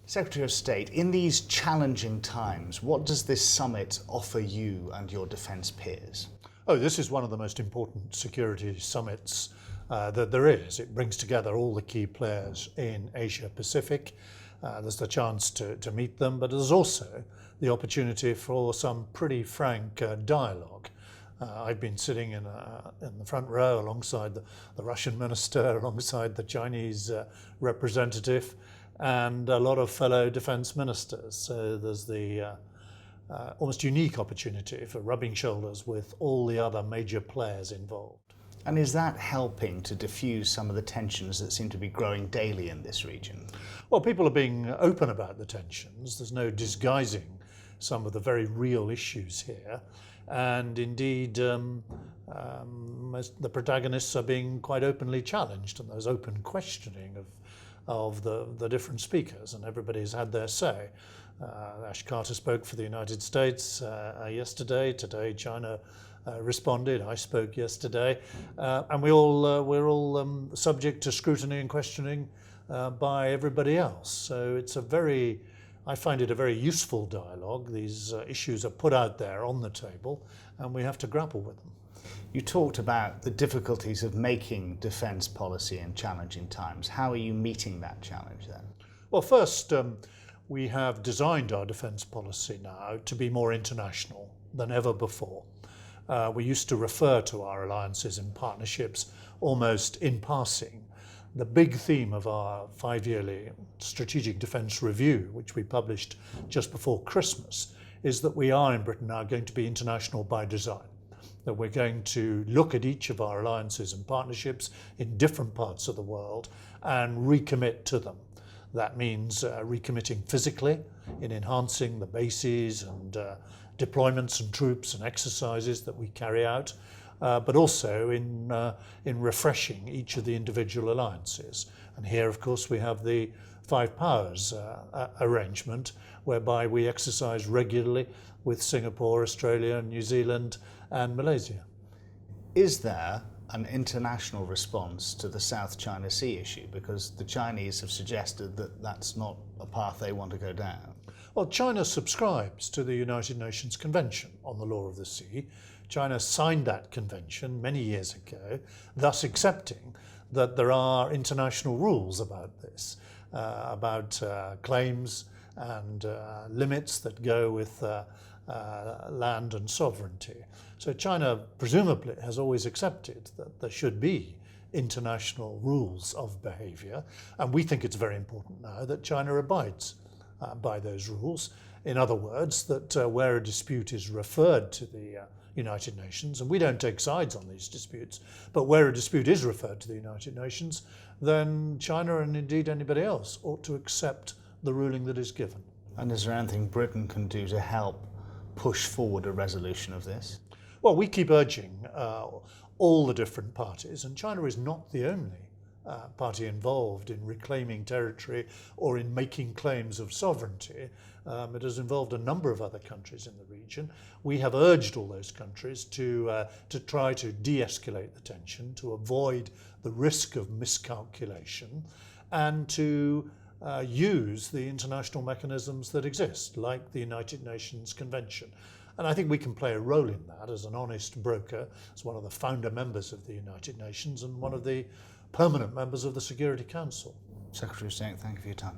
Secretary of State, in these challenging times, what does this summit offer you and your defence peers? Oh, this is one of the most important security summits that there is. It brings together all the key players in Asia Pacific. There's the chance to meet them, but there's also the opportunity for some pretty frank dialogue. I've been sitting in the front row alongside the Russian minister, alongside the Chinese representative, and a lot of fellow defence ministers. So there's the almost unique opportunity for rubbing shoulders with all the other major players involved. And is that helping to diffuse some of the tensions that seem to be growing daily in this region? Well, people are being open about the tensions. There's no disguising some of the very real issues here. And indeed, the protagonists are being quite openly challenged, and there's open questioning of the different speakers, and everybody's had their say. Ash Carter spoke for the United States yesterday. Today, China responded. I spoke yesterday, and we're all subject to scrutiny and questioning by everybody else. So it's I find it a very useful dialogue. These issues are put out there on the table, and we have to grapple with them. You talked about the difficulties of making defence policy in challenging times. How are you meeting that challenge then? Well, first, we have designed our defence policy now to be more international than ever before. We used to refer to our alliances and partnerships almost in passing. The big theme of our 5-yearly strategic defence review, which we published just before Christmas, is that we are in Britain now going to be international by design. That we're going to look at each of our alliances and partnerships in different parts of the world and recommit to them. That means recommitting physically in enhancing the bases and deployments and troops and exercises that we carry out, but also in refreshing each of the individual alliances. And here, of course, we have the Five Powers arrangement, whereby we exercise regularly with Singapore, Australia, New Zealand and Malaysia. Is there an international response to the South China Sea issue? Because the Chinese have suggested that that's not a path they want to go down. Well, China subscribes to the United Nations Convention on the Law of the Sea. China signed that convention many years ago, thus accepting that there are international rules about this, about claims and limits that go with land and sovereignty. So China presumably has always accepted that there should be international rules of behaviour, and we think it's very important now that China abides by those rules. In other words, that where a dispute is referred to the United Nations, and we don't take sides on these disputes, but where a dispute is referred to the United Nations, then China and indeed anybody else ought to accept the ruling that is given. And is there anything Britain can do to help push forward a resolution of this? Well, we keep urging all the different parties, and China is not the only party involved in reclaiming territory or in making claims of sovereignty. It has involved a number of other countries in the region. We have urged all those countries to try to de-escalate the tension, to avoid the risk of miscalculation, and to use the international mechanisms that exist, like the United Nations Convention. And I think we can play a role in that as an honest broker, as one of the founder members of the United Nations and one of the permanent members of the Security Council. Secretary of State, thank you for your time.